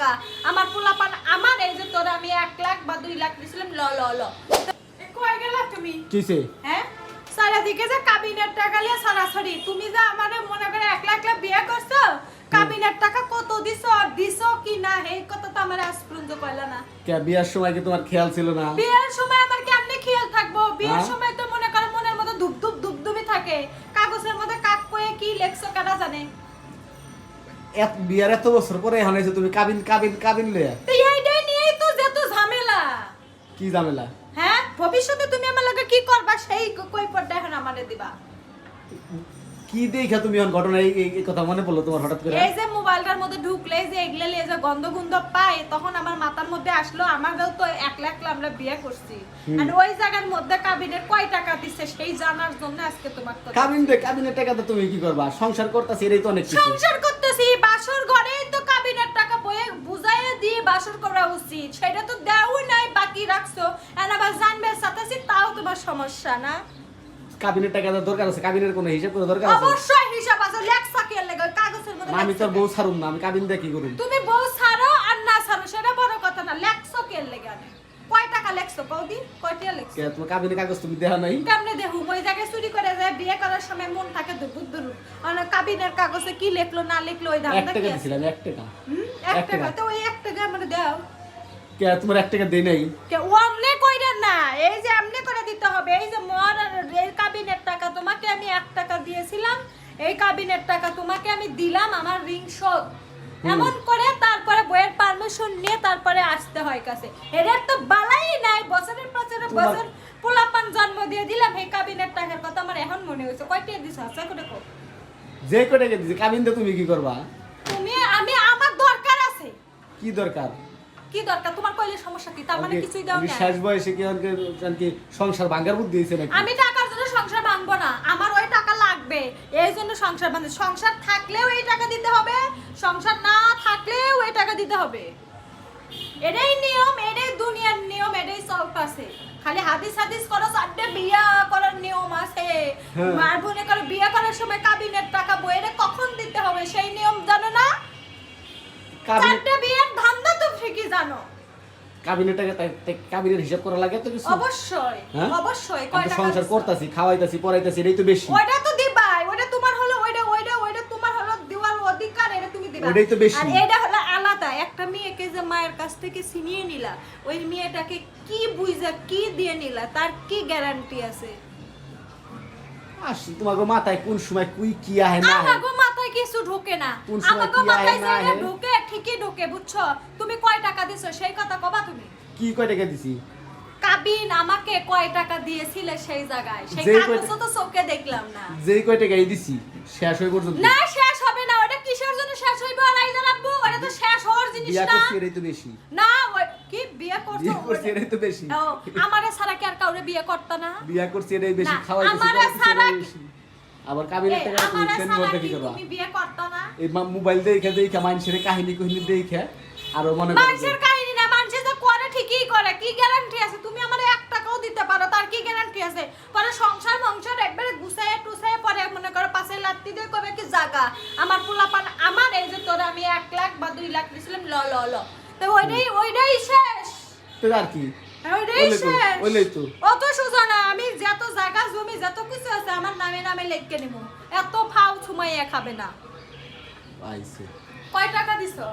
জায়গা আমার পোলাপান আমার এই যে তোরা আমি 1 লাখ বা 2 লাখ দিছিলাম ল ল ল কই গেলা তুমি কিসে হ্যাঁ সারা দিকে যে কাবিনের টাকা লিয়ে সরাসরি তুমি যে আমারে মনে করে 1 লাখ লাখ বিয়ে করছো কাবিনের টাকা কত দিছো কি না এই কথা তো আমার আজ পর্যন্ত কইলা না কে বিয়ার সময় কি তোমার খেয়াল ছিল না বিয়ের সময় আমার কেমনে খেয়াল থাকবো বিয়ের সময় তো মনে করো মনের মধ্যে ধুপধুপি থাকে কাগজের মধ্যে কাক কয়ে কি লেখছো কারা জানে বিয়ার এত বছর পরে এখন এসে তুমি কাবিন লইয়া তো এইটাই নিয়েই তো যত ঝামেলা কি ঝামেলা হ্যাঁ ভবিষ্যতে তুমি আমার লগে কি করবা সেই কই পড়টা এখন আমারে দিবা কি দেখা তুমি এখন ঘটনা এই কথা মনে পড়লো তোমার হঠাৎ করে এই যে মোবাইলটার মধ্যে ঢুকলে যে এগুলা লিয়ে যে গন্ধ পায় তখন আমার মাথার মধ্যে আসলো আমারও তো 1 লাখ আমরা বিয়ে করছি আর ওই জায়গার মধ্যে কাবিনের কয় টাকা দিছে সেই জানার জন্য আজকে তোমাকে তো কাবিনের টাকাতে তুমি কি করবা সংসার করতেছি এটাই তো অনেক কিছু সংসার করতেছি বাসর ঘরেই তো কাবিনের টাকা বয়ে বুঝাইয়া দিয়ে বাসর করা উচিত সেটা তো দেওই নাই বাকি রাখছো আর আবার জানবে সাথে তাও তোমার সমস্যা না কাবিনের টাকা দরকার আছে কাবিনের কোনো হিসাব করে দরকার আছে অবশ্যই হিসাব আছে লেখা কি লাগে কাগজের মধ্যে আমি তো বউ ছাড়ুম না আমি কাবিন দিয়ে কি করব তুমি বউ ছাড়ো আর না ছাড়ো সেটা বড় কথা না লেখছো কি লাগে কয় টাকা লেখছো কওদি কয়টা লেখছো কে তোমার কাবিনের কাগজ তুমি দেখা নাই কেমনে দেখু ওই জায়গায় চুরি করে যায় বিয়ে করার সময় মন থাকে দুবুদ্দুর আর কাবিনের কাগজে কি লেখলো না লেখলো ওই 1 দামটা টাকা কি দিছিলাম 1 টাকা 1 টাকা তো ওই 1 টাকা আমারে দাও কে তোমার 1 টাকা দেই নাই কে ওমনে কইরা না এই যে এমনি করে দিতে হবে এই যে মোর আর এই কাবিনের টাকা তোমাকে আমি 1 টাকা দিয়েছিলাম এই কাবিনের টাকা তোমাকে আমি দিলাম আমার রিং শোধ এমন করে তারপরে বইয়ের পারমিশন নিয়ে তারপরে আসতে হয় কাছে এর তো বালাই নাই বছরের বছর পোলাপান জন্ম দিয়ে দিলাম এই কাবিনের টাকার কথা আমার এখন মনে হইছে কয়টা দিছ আছে করে কো যে কয় টাকা দিছি কাবিন দিয়ে তুমি কি করবা তুমি আমি আমার দরকার আছে কি দরকার কি দরকার তোমার কইলে সমস্যা কি তার মানে কিছুই দাও আমি না শেষ বয়সে কি সংসার ভাঙার বুদ্ধি দিয়েছে নাকি আমি টাকার জন্য সংসার ভাঙবো না আমার ওই টাকা লাগবে এই জন্য সংসার ভাঙবে সংসার থাকলেও এই টাকা দিতে হবে সংসার না থাকলেও এই টাকা দিতে হবে এটাই নিয়ম এটাই দুনিয়ার নিয়ম এটাই চলতেছে খালি হাদিস করো সাড্ডে বিয়া করার নিয়ম আছে মার বোনে করে বিয়া করার সময় কাবিনের টাকা বইরে কখন দিতে হবে সেই নিয়ম জানো না সাড্ডে বিয়ের ধান্দা তো ঠিকই জানো কাবিনের টাকা কাবিনের হিসাব করা লাগে তো কিছু অবশ্যই অবশ্যই কয় টাকা সংসার করতাছি খাওয়াইতাছি পড়াইতাছি এটাই তো বেশি ওইটা তো দিবাই ওইটা তোমার হলো ওইটা তোমার হলো দেওয়ার অধিকার এটা তুমি দিবা ওইটাই তো বেশি আর এটা হলো আলাদা একটা মেয়েকে যে মায়ের কাছ থেকে ছিনিয়ে নিলা ওই মেয়েটাকে কি বুঝা কি দিয়ে নিলা তার কি গ্যারান্টি আছে আসি তোমার মাথায় কোন সময় কি আহে না আমাগো মাথায় কিছু ঢোকে না আমাগো মাথায় যেটা ঢোকে ঠিকই ঢোকে বুঝছো তুমি কয় টাকা দিছো সেই কথা কবা তুমি কি কয় টাকা দিছি কাবিন আমাকে কয় টাকা দিয়েছিলে সেই জায়গায় সেই কাগজ তো চোখে দেখলাম না যেই কয় টাকা দিছি শেষ হই পর্যন্ত না শেষ হবে না ওটা কিসের জন্য শেষ হইবে আর আইজা রাখবো ওটা তো শেষ হওয়ার জিনিস না বিয়া করছি এটাই তো বেশি না কি বিয়ে করছো বিয়া করছি এটাই তো বেশি আমারে ছাড়া কি আর কাউরে বিয়ে করতে না বিয়া করছি এটাই বেশি না, খাওয়াইতেছি আমারে ছাড়া বেশি আবার কাবিনের টাকা তুমি আমারে সেন ছাড়া বলতে কি কি করবা তুমি বিয়ে করতে না এই মোবাইল দেখে মানুষের কাহিনী দেখে আর মনে করো মানুষের কাহিনী না মানুষে যে করে ঠিকই করে কি গ্যারান্টি আছে তুমি আমারে 1 টাকাও দিতে পারো তার কি গ্যারান্টি আছে পরে সংসার একবারে গুছায় পরে মনে করো পাশে লাত্তি দিয়ে কবে কি জায়গা আমার পোলাপান আমার এই যে তোরা আমি 1 লাখ বা 2 লাখ দিছিলাম ল তো ওইটাই শেষ তো আর কি ওইটাই শেষ অত সোজা না আমি যত জায়গা জমি যত কিছু আছে আমার নামে লিখে নিব এত ফাউ ছুমাইয়া খাবে না আইছে কয় টাকা দিছো